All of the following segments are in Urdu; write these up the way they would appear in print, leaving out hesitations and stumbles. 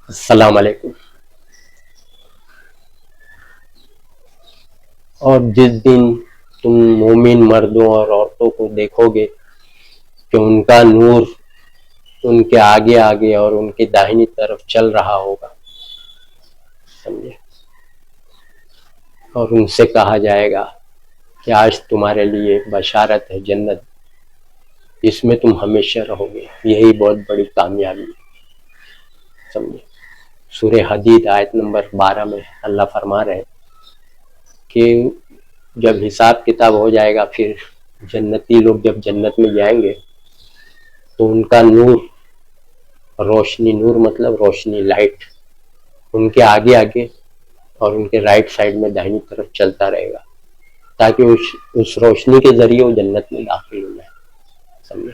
السلام علیکم۔ اور جس دن تم مومن مردوں اور عورتوں کو دیکھو گے کہ ان کا نور ان کے آگے آگے اور ان کی داہنی طرف چل رہا ہوگا، سمجھے، اور ان سے کہا جائے گا کہ آج تمہارے لیے بشارت ہے جنت، اس میں تم ہمیشہ رہو گے، یہی بہت بڑی کامیابی ہے، سمجھے۔ سورہ حدید آیت نمبر 12 میں اللہ فرما رہے ہیں کہ جب حساب کتاب ہو جائے گا، پھر جنتی لوگ جب جنت میں جائیں گے تو ان کا نور، روشنی، نور مطلب روشنی، لائٹ، ان کے آگے آگے اور ان کے رائٹ سائڈ میں داہنی طرف چلتا رہے گا، تاکہ اس روشنی کے ذریعے وہ جنت میں داخل ہو جائے، سمجھے۔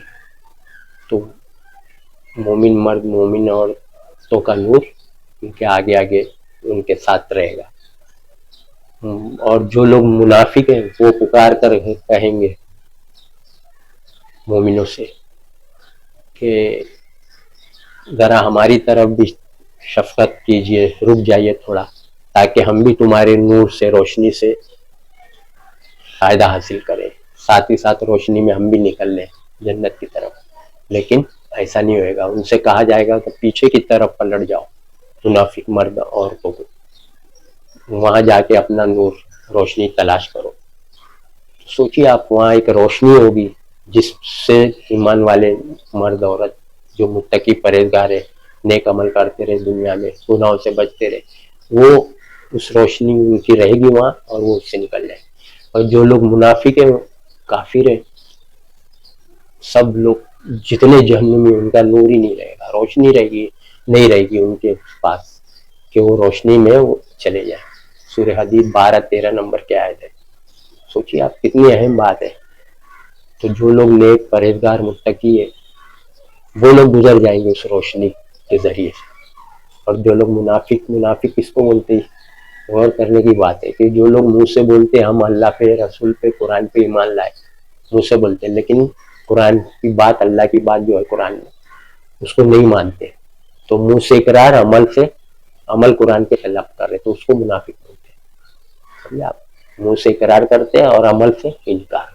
تو مومن مرد مومن عورتوں کا نور ان کے آگے آگے ان کے ساتھ رہے گا، اور جو لوگ منافق ہیں وہ پکار کر کہیں گے مومنوں سے کہ ذرا ہماری طرف بھی شفقت کیجئے، رک جائیے تھوڑا، تاکہ ہم بھی تمہارے نور سے، روشنی سے فائدہ حاصل کریں، ساتھ ہی ساتھ روشنی میں ہم بھی نکل لیں جنت کی طرف۔ لیکن ایسا نہیں ہوئے گا، ان سے کہا جائے گا کہ پیچھے کی طرف پلٹ جاؤ، منافق مرد عورتوں کو، وہاں جا کے اپنا نور، روشنی تلاش کرو۔ سوچیے آپ، وہاں ایک روشنی ہوگی جس سے ایمان والے مرد عورت جو متقی پرہیزگار ہے، نیک عمل کرتے رہے، دنیا میں گناہوں سے بچتے رہے، وہ اس روشنی ان کی رہے گی وہاں، اور وہ اس سے نکل جائے۔ اور جو لوگ منافق ہیں، کافر ہیں، سب لوگ جتنے جہنم میں، ان کا نور ہی نہیں رہے گا، روشنی رہے گی نہیں رہے گی ان کے پاس کہ وہ روشنی میں وہ چلے جائیں۔ سورہ حدید 12-13 نمبر کے آیت ہے۔ سوچیے آپ، کتنی اہم بات ہے۔ تو جو لوگ نیک پرہیزگار متقی ہے، وہ لوگ گزر جائیں گے اس روشنی کے ذریعے سے، اور جو لوگ منافق کس کو بولتے ہیں، غور کرنے کی بات ہے کہ جو لوگ منہ سے بولتے ہیں ہم اللہ پہ، رسول پہ، قرآن پہ ایمان لائے، منہ سے بولتے ہیں، لیکن قرآن کی بات، اللہ کی بات جو ہے قرآن میں، اس کو نہیں مانتے، تو منہ سے اقرار، عمل قرآن کے خلاف کر رہے، تو اس کو منافق بولتے ہیں، سمجھے آپ۔ منہ سے اقرار کرتے ہیں اور عمل سے انکار،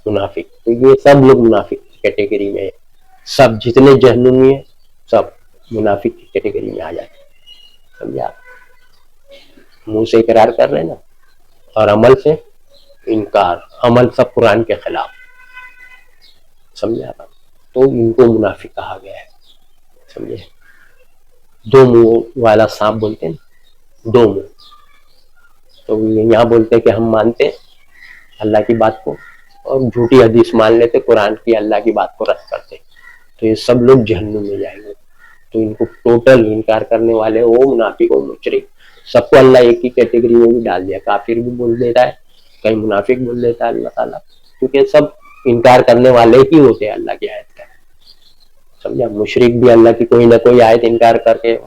منافق۔ تو یہ سب لوگ منافق کیٹیگری میں، سب جتنے جہنمی ہیں سب منافق کی کیٹیگری میں آ جاتے ہیں، سمجھے آپ۔ منہ سے اقرار کر رہے ہیں نا، اور عمل سے انکار، عمل سب قرآن کے خلاف، سمجھے آپ۔ تو ان کو منافق کہا گیا ہے، سمجھے۔ دو منہ والا سانپ بولتے ہیں نا، دو منہ، تو یہاں بولتے کہ ہم مانتے اللہ کی بات کو، اور جھوٹی حدیث مان لیتے، قرآن کی، اللہ کی بات کو رد کرتے، تو یہ سب لوگ جہنم میں جائیں گے۔ تو ان کو ٹوٹل انکار کرنے والے، وہ منافق و مشرک، سب کو اللہ ایک ہی کیٹیگری میں بھی ڈال دیا، کافر بھی بول دیتا ہے، کہیں منافق بول دیتا ہے اللہ تعالیٰ، کیونکہ سب انکار کرنے والے ہی ہوتے ہیں اللہ کی آیت کا، سمجھا۔ مشرک بھی اللہ کی کوئی نہ کوئی آیت انکار کر کے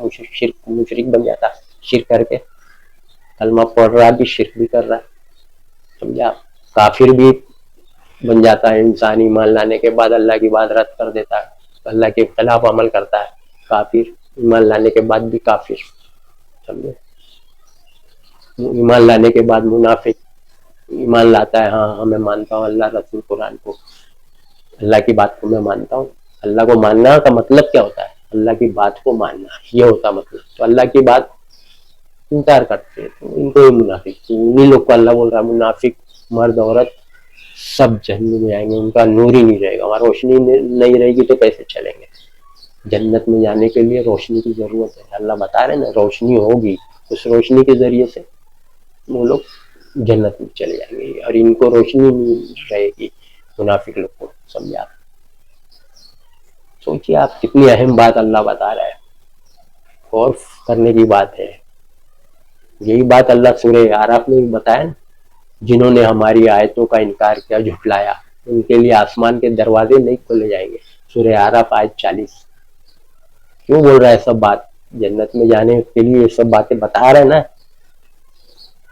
مشرک بن جاتا ہے، شرک کر کے، کلمہ پڑھ رہا بھی شرک بھی کر رہا ہے، سمجھا۔ کافر بھی بن جاتا ہے انسان، ایمان لانے کے بعد اللہ کی بات رد کر دیتا ہے، اللہ کے خلاف عمل کرتا ہے کافر، ایمان لانے کے بعد بھی کافر، سمجھے۔ ایمان لانے کے بعد منافق، ایمان لاتا ہے، ہاں میں مانتا ہوں اللہ، رسول، قرآن کو، اللہ کی بات کو میں مانتا ہوں۔ اللہ کو ماننا کا مطلب کیا ہوتا ہے؟ اللہ کی بات کو ماننا، یہ ہوتا مطلب۔ تو اللہ کی بات انکار کرتے ہیں، تو ان کو یہ منافق، انہیں لوگ کو اللہ بول رہا ہے منافق مرد عورت سب جہنم میں جائیں گے، ان کا نور ہی نہیں رہے گا، وہاں روشنی نہیں رہے گی تو کیسے چلیں گے؟ جنت میں جانے کے لیے روشنی کی ضرورت ہے، اللہ بتا رہے ہیں نا، روشنی ہوگی، اس روشنی کے ذریعے سے وہ لوگ جنت میں چلے جائیں گے، اور ان کو روشنی نہیں رہے گی منافق لوگ کو، سمجھے آپ۔ سوچیے آپ، کتنی اہم بات اللہ بتا رہا ہے، غور کرنے کی بات ہے۔ یہی بات اللہ سورہ اعراف میں بھی بتایا نا، جنہوں نے ہماری آیتوں کا انکار کیا، جھٹلایا، ان کے لیے آسمان کے دروازے نہیں کھولے جائیں گے، سورہ اعراف آیت 40۔ کیوں بول رہا ہے سب بات؟ جنت میں جانے کے لیے یہ سب باتیں بتا رہے ہیں نا،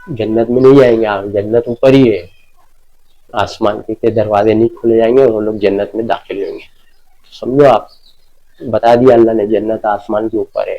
جنت میں نہیں جائیں گے آپ، جنت اوپر ہی ہے، آسمان کے دروازے نہیں کھلے جائیں گے، وہ لوگ جنت میں داخل ہوں گے، سمجھو آپ۔ بتا دیا اللہ نے، جنت آسمان کے اوپر ہے،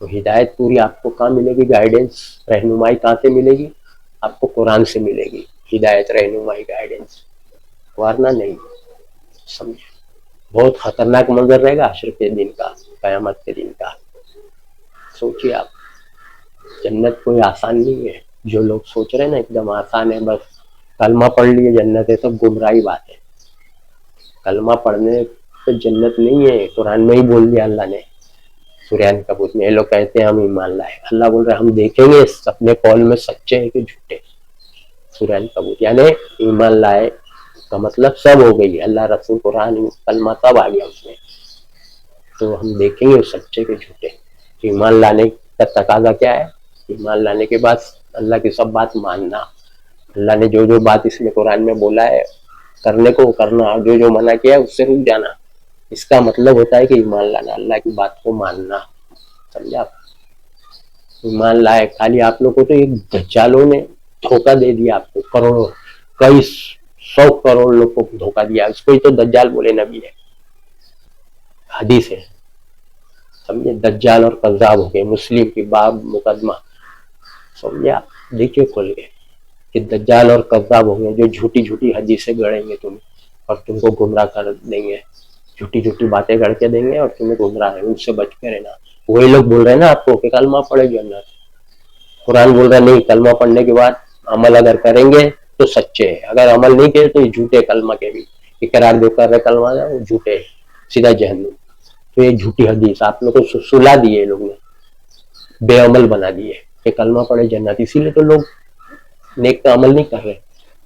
تو ہدایت پوری آپ کو کہاں ملے گی؟ گائیڈنس رہنمائی کہاں سے ملے گی؟ آپ کو قرآن سے ملے گی ہدایت رہنمائی گائیڈنس، ورنہ نہیں. سمجھے؟ بہت خطرناک منظر رہے گا حشر کے دن کا، قیامت کے دن کا. سوچیے آپ، جنت کوئی آسان نہیں ہے. جو لوگ سوچ رہے ہیں نا ایک دم آسان ہے، بس کلمہ پڑھ لیے جنت ہے، تو گمراہی بات ہے. کلمہ پڑھنے پہ جنت نہیں ہے. قرآن میں ہی بول دیا اللہ نے سورہ عنکبوت میں. یہ لوگ کہتے ہیں ہم ایمان لائے، اللہ بول رہے ہم دیکھیں گے اپنے قول میں سچے ہیں کہ جھوٹے. سورہ عنکبوت یعنی ایمان لائے کا مطلب سب ہو گئی، اللہ رسول قرآن کلمہ سب آ گیا اس میں. تو ہم دیکھیں گے سچے کے جھوٹے. ایمان لانے کا تقاضا کیا ہے؟ ایمان لانے کے بعد اللہ کی سب بات ماننا. اللہ نے جو جو بات اس میں قرآن میں بولا ہے کرنے کو کرنا، اور جو جو منع کیا ہے اس سے رک جانا. اس کا مطلب ہوتا ہے کہ ایمان لانا، اللہ کی بات کو ماننا. سمجھا؟ ایمان لائے. خالی آپ لوگ کو تو ایک دجالوں نے دھوکہ دے دیا، آپ کو کروڑوں کئی 100 کروڑ لوگ کو دھوکہ دیا. اس کو ہی تو دجال بولے نبی ہے، حدیث ہے. سمجھے؟ دجال اور کذاب ہو گئے. مسلم کی باب مقدمہ. سمجھا؟ دیکھیے کھول گئے کہ دجال اور کذاب ہوں گے جو جھوٹی جھوٹی حدیثیں گڑیں گے تمہیں اور تم کو گمراہ کر دیں گے. جھوٹی جھوٹی باتیں گڑ کے دیں گے اور تمہیں گمراہ ہے. ان سے بچ کے رہنا. وہی لوگ بول رہے ہیں نا آپ کو کہ کلمہ پڑھے جنت. قرآن بول رہا ہے نہیں، کلمہ پڑھنے کے بعد عمل اگر کریں گے تو سچے ہیں، اگر عمل نہیں کیے تو یہ جھوٹے. کلمہ کے بھی اقرار جو کر رہے کلمہ کا وہ جھوٹے، سیدھا جہنم. تو یہ جھوٹی حدیث آپ لوگ کو سلا دیے لوگ نے، بے عمل بنا دیے کہ کلمہ پڑھے جنت. اسی لیے تو لوگ نیک کا عمل نہیں کر رہے.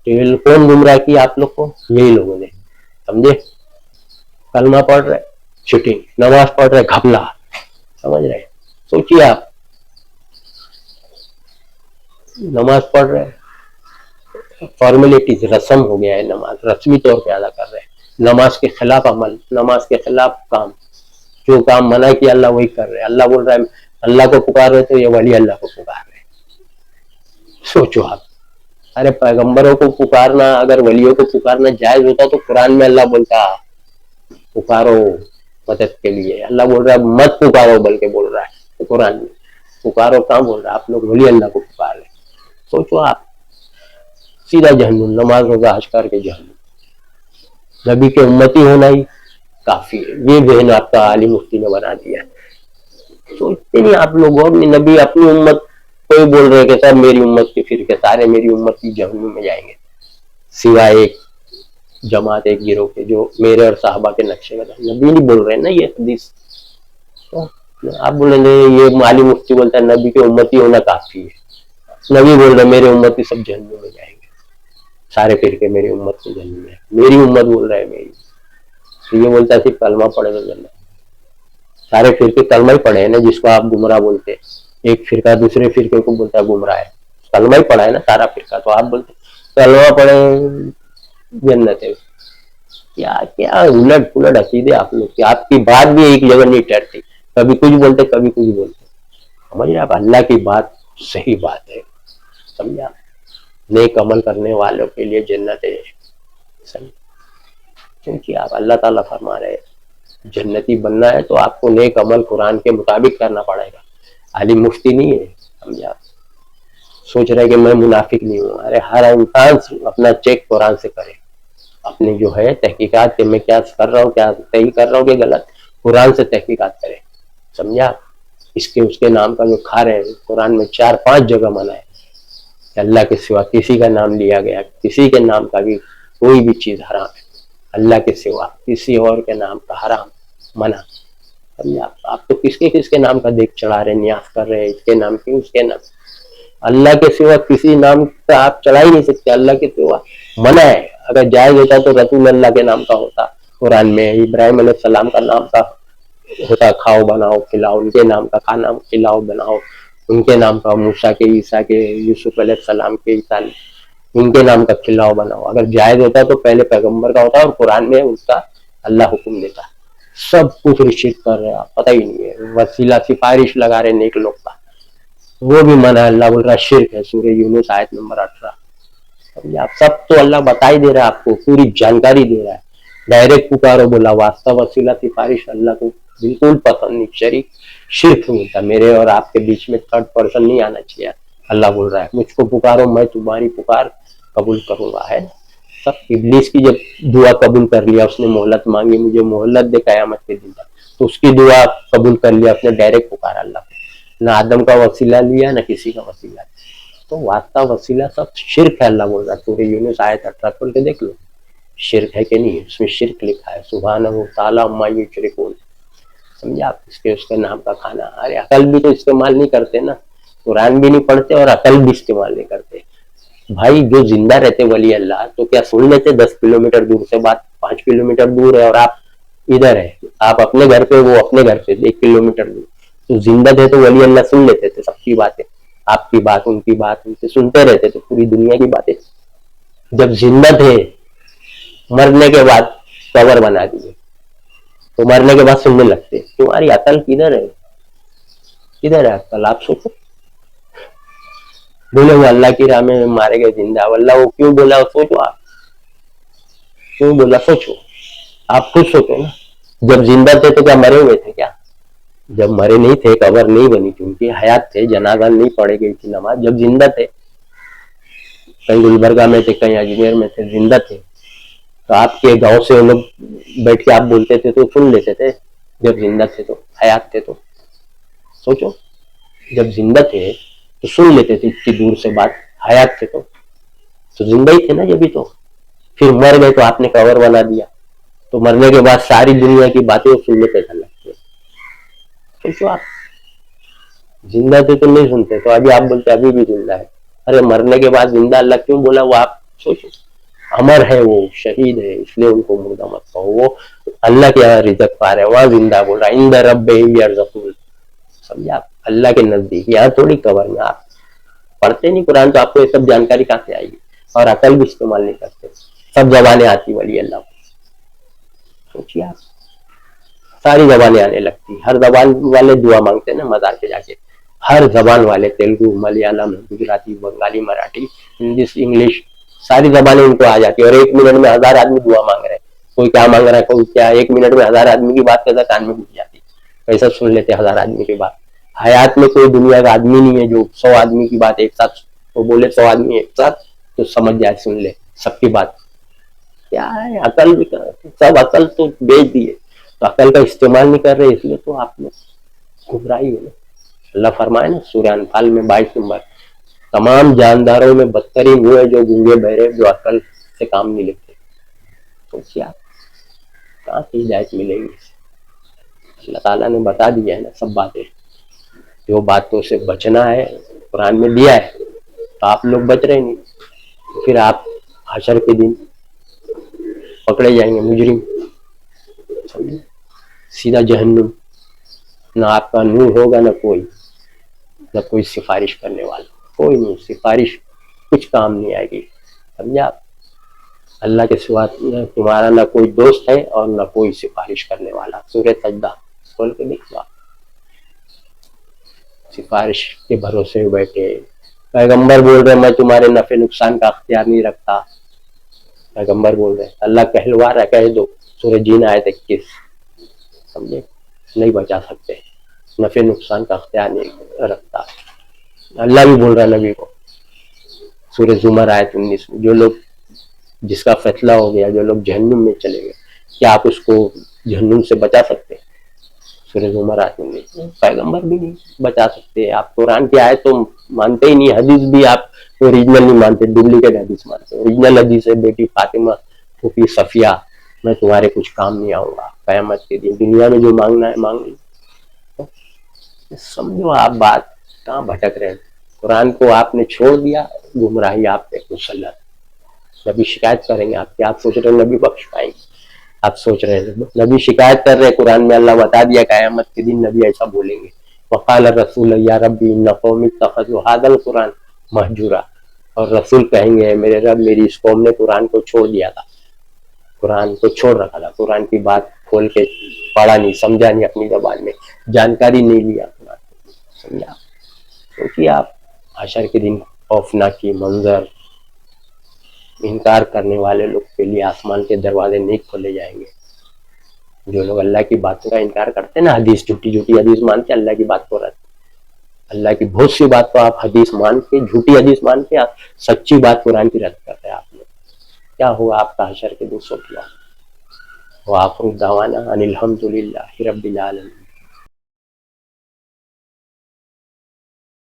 تو یہ کون گمراہ کیا آپ لوگ کو؟ یہی لوگوں نے. سمجھے؟ کلمہ پڑھ رہے چٹنگ، نماز پڑھ رہے گھپلا. سمجھ رہے؟ سوچیے آپ، نماز پڑھ رہے فارمیلٹیز، رسم ہو گیا ہے. نماز رسمی طور پہ ادا کر رہے ہیں. نماز کے خلاف عمل، نماز کے خلاف کام، جو کام منع کیا اللہ وہی کر رہے. اللہ بول رہا ہے اللہ کو پکار رہے تو یہ ولی اللہ کو پکار رہے. سوچو آپ، ارے پیغمبروں کو پکارنا، اگر ولیوں کو پکارنا جائز ہوتا تو قرآن میں اللہ بولتا پکارو مدد کے لیے. اللہ بول رہا ہے مت پکارو، بلکہ بول رہا ہے قرآن میں پکارو. کہاں بول رہا ہے؟ آپ لوگ ولی اللہ کو پکار رہے. سوچو آپ، سیدھا جہنم. نماز روزہ حج کر کے جہنم. نبی کے امتی ہونا ہی کافی ہے. یہ ذہن آپ کا عالم مفتی نے بنا دیا. سوچتے نہیں آپ لوگ. اور نبی اپنی امت کوئی بول رہے کہ سب میری امت کے فرقے سارے میری امت کی جہنم میں جائیں گے سوائے ایک جماعت، ایک گروہ کے جو میرے اور صحابہ کے نقشے میں. نبی نہیں بول رہے نا یہ حدیث. آپ بولیں گے یہ عالم مفتی بولتا ہے نبی کے امتی ہونا کافی ہے. نبی بول رہے میرے امتی سب جہنم میں جائیں گے، سارے فرقے میری امت کے جہنم میں. میری امت بول رہا ہے میری. یہ بولتا ہے صرف کلمہ پڑھے تو جنت. سارے فرقے کلمہ ہی پڑھے ہیں نا، جس کو آپ گمراہ بولتے. ایک فرقہ دوسرے فرقے کو بولتا ہے گمراہ ہے. کلمہ ہی پڑھا ہے نا سارا فرقہ. تو آپ بولتے کلمہ پڑھے جنت ہے. کیا کیا الٹ پلٹ عقیدے آپ لوگ کی. آپ کی بات بھی ایک جگہ نہیں ٹھہرتی. کبھی کچھ بولتے کبھی کچھ بولتے. سمجھ آپ، اللہ کی بات صحیح بات ہے. سمجھا؟ نیک عمل کرنے والوں کے لیے جنت ہے. کیونکہ آپ اللہ تعالیٰ فرما رہے جنتی بننا ہے تو آپ کو نیک عمل قرآن کے مطابق کرنا پڑے گا. عالم مفتی نہیں ہے. سمجھا؟ سوچ رہے کہ میں منافق نہیں ہوں. ارے ہر انسان اپنا چیک قرآن سے کرے. اپنی جو ہے تحقیقات کہ میں کیا کر رہا ہوں، کیا صحیح کر رہا ہوں کہ غلط، قرآن سے تحقیقات کرے. سمجھا؟ اس کے نام کا جو کھا رہے ہیں قرآن میں 4-5 جگہ منع ہے کہ اللہ کے سوا کسی کا نام لیا گیا. کسی کے نام کا بھی کوئی بھی چیز حرام ہے. اللہ کے سوا کسی اور کے نام کا حرام، منع. سمجھا؟ آپ تو کس کے نام کا دیکھ چڑھا رہے، نیاز کر رہے، اس کے نام کی اس کے نام. اللہ کے سوا کسی نام کا آپ چڑھا ہی نہیں سکتے. اللہ کے سوا منع ہے. اگر جائز ہوتا تو رسول اللہ کے نام کا ہوتا. قرآن میں ابراہیم علیہ السلام کا نام کا ہوتا، کھاؤ بناؤ کھلاؤ. ان کے نام کا کھانا کھلاؤ بناؤ. ان کے نام کا موسیٰ کے، عیسیٰ کے، یوسف علیہ السلام کے، عیسیٰ ان کے نام کا کھلاؤ بناؤ. اگر جائز ہوتا تو پہلے پیغمبر کا ہوتا اور قرآن میں اس کا اللہ حکم دیتا. سب کفر شرک کر رہے ہیں، پتہ ہی نہیں ہے. وسیلہ سفارش لگا رہے نیک لوگ کا، وہ بھی منع ہے. اللہ بول رہا ہے شرک ہے. سورہ یونس آیت نمبر 18. آپ سب تو اللہ بتا ہی دے رہا ہے، آپ کو پوری جانکاری دے رہا ہے. ڈائریکٹ پکارو بولا، واسطہ وسیلہ سفارش اللہ کو بالکل پسند نہیں. شرک نہیں ہوتا. میرے اور آپ کے بیچ میں تھرڈ پرسن نہیں آنا چاہیے. اللہ بول رہا ہے مجھ کو پکارو میں تمہاری پکار قبول کروں گا. ہے سب. ابلیس کی جب دعا قبول کر لیا, اس نے مہلت مانگی, مجھے مہلت دے قیامت کے دن, تو اس کی دعا قبول کر لیا, اس نے ڈائریکٹ پکارا اللہ کو. نہ آدم کا وسیلہ لیا نہ کسی کا وسیلہ. تو واسطہ وسیلہ سب شرک ہے. اللہ بول رہا ہے سورہ یونس آیت 18 کھول کے دیکھ لو, شرک ہے کہ نہیں ہے. اس میں شرک لکھا ہے سبحانہ تعالی عما یشرکون. سمجھا آپ. اس کے نام کا کھانا. ارے عقل بھی تو استعمال نہیں کرتے نا, قرآن بھی نہیں پڑھتے اور عقل بھی استعمال نہیں کرتے. بھائی جو زندہ رہتے ولی اللہ تو کیا سن لیتے 10 کلومیٹر دور سے بات, 5 کلومیٹر دور ہے اور آپ ادھر ہے, آپ اپنے گھر پہ, وہ اپنے گھر پہ 1 کلومیٹر دور. تو زندہ تھے تو ولی اللہ سن لیتے تھے سب کی باتیں, آپ کی بات ان کی بات, ان سے سنتے رہتے تھے پوری دنیا کی باتیں. جب زندہ تھے مرنے کے بعد قبر بنا دیے تو مرنے کے بعد سننے لگتے. تمہاری عقل کدھر ہے, کدھر ہے عقل؟ آپ سوچو. بولے وہ اللہ کی راہ میں مارے گئے زندہ, اللہ وہ کیوں بولا سوچو. آپ کیوں بولا سوچو, آپ خود سوچو نا. جب زندہ تھے تو کیا مرے ہوئے تھے کیا؟ جب مرے نہیں تھے, قبر نہیں بنی تھی, ان کی حیات تھے, جنازہ نہیں پڑے گئی تھی نماز. جب زندہ تھے, کہیں گلبرگہ میں تھے, کہیں اجمیر میں تھے, زندہ تھے, تو آپ کے گاؤں سے لوگ بیٹھ کے آپ بولتے تھے تو سن لیتے تھے. جب زندہ تھے تو, حیات تھے تو. سوچو, جب زندہ تھے تو سن لیتے تھے اتنی دور سے بات, حیات تھے تو زندہ ہی تھے نا جبھی تو. پھر مر گئے تو آپ نے قبر بنا دیا, تو مرنے کے بعد ساری دنیا کی باتیں سننے پہ چل لگتے. سوچو آپ. زندہ تھے تو نہیں سنتے, تو ابھی آپ بولتے ابھی بھی زندہ ہے. ارے مرنے کے بعد زندہ اللہ کیوں بولا وہ آپ سوچو. امر ہے, وہ شہید ہے, اس لیے ان کو مردہ مت کہو. وہ اللہ کے یہاں رزق پا رہے, وہاں زندہ بول رہا عند ربہم یرزقون. سمجھا آپ. اللہ کے نزدیک, یہاں تھوڑی قبر میں. آپ پڑھتے نہیں قرآن تو آپ کو یہ سب جانکاری کہاں سے آئے گی, اور عقل بھی استعمال نہیں کرتے. سب زبانیں آتی ولی اللہ کو. سوچیے آپ. ساری زبانیں آنے لگتی, ہر زبان والے دعا مانگتے ہیں نا مزار پہ جا کے. ہر زبان والے, تیلگو, ملیالم, گجراتی, بنگالی, مراٹھی, ہندی, انگلش, ساری زبانیں ان کو آ جاتی ہے. اور 1 منٹ میں 1000 آدمی دعا مانگ رہے ہیں. کوئی کیا مانگ رہا ہے, کوئی کیا. 1 منٹ میں 1000 آدمی کی بات کرتا کان میں گھس جاتی, ایسا سن لیتے 1000 آدمی کی بات. حیات میں کوئی دنیا کا آدمی نہیں ہے جو 100 آدمی کی بات ایک ساتھ, وہ بولے 100 آدمی ایک ساتھ تو سمجھ جائے, سن لے سب کی بات. کیا ہے عقل بھی, سب عقل تو بیچ دیے, تو عقل کا استعمال نہیں کر رہے, اس لیے تو آپ نے گمراہی ہے. اللہ فرمائے نا سورہ انفال میں 22 نمبر, تمام جانداروں میں بدترین وہ ہے جو گونگے بہرے, جو عقل سے کام نہیں لیتے. تو کیا کہاں سے ہدایت ملے گی؟ اللہ تعالیٰ نے بتا دیا ہے نا سب باتیں. جو باتوں سے بچنا ہے قرآن میں دیا ہے, تو آپ لوگ بچ رہے نہیں. پھر آپ حشر کے دن پکڑے جائیں گے مجرم, سیدھا جہنم. نہ آپ کا نور ہوگا, نہ کوئی سفارش کرنے والا, کوئی نہیں. سفارش کچھ کام نہیں آئے گی. سمجھا آپ. اللہ کے سوا تمہارا نہ کوئی دوست ہے اور نہ کوئی سفارش کرنے والا. سورہ سجدہ کھول کے دیکھ لو. سفارش کے بھروسے بیٹھے. پیغمبر بول رہے میں تمہارے نفع نقصان کا اختیار نہیں رکھتا. پیغمبر بول رہے, اللہ کہلوا رہا, کہہ دو. سورہ جین آیت 21. سمجھے, نہیں بچا سکتے, نفع نقصان کا اختیار نہیں رکھتا. اللہ بھی بول رہا ہے نبی کو, سورہ زمر آیت 19 میں, جو لوگ جس کا فیصلہ ہو گیا, جو لوگ جہنم میں چلے گئے, کیا آپ اس کو جہنم سے بچا سکتے؟ سورہ زمر آیت 19. پیغمبر بھی نہیں بچا سکتے. آپ قرآن کی آیت تو مانتے ہی نہیں, حدیث بھی آپ اوریجنل نہیں مانتے, ڈپلیکیٹ حدیث مانتے. اوریجنل حدیث ہے بیٹی فاطمہ پھوپھی صفیہ, میں تمہارے کچھ کام نہیں آؤں گا قیامت کے دن, دنیا میں جو مانگنا ہے مانگ لو. سمجھو آپ بات کہاں بھٹک رہے ہیں. قرآن کو آپ نے چھوڑ دیا, گمراہی آپ پہ مسلط. نبی شکایت کریں گے آپ کی, آپ سوچ رہے ہیں نبی بخش پائیں گے. آپ سوچ رہے ہیں نبی شکایت کر رہے, قرآن میں اللہ بتا دیا قیامت کے دن نبی ایسا بولیں گے. وقال الرسول یا ربی ان قومی اتخذوا هذا القرآن مہجورا. اور رسول کہیں گے میرے رب میری اس قوم نے قرآن کو چھوڑ دیا تھا, قرآن کو چھوڑ رکھا تھا, قرآن کی بات کھول کے پڑھا نہیں, سمجھا نہیں, اپنی زبان میں جانکاری نہیں لیا قرآن. سمجھا. کیونکہ آپ حشر کے دن خوفناکی منظر, انکار کرنے والے لوگ کے لیے آسمان کے دروازے نہیں کھولے جائیں گے. جو لوگ اللہ کی باتوں کا انکار کرتے ہیں نا، حدیث جھوٹی جھوٹی حدیث مانتے، اللہ کی بات کو رد، اللہ کی بہت سی بات کو آپ حدیث مان کے، جھوٹی حدیث مان کے آپ سچی بات قرآن کی رد کرتے ہیں آپ نے، کیا ہوا آپ کا حشر کے دن؟ سوچ لو۔ وآخر دعوانا ان الحمد للہ رب العالمین۔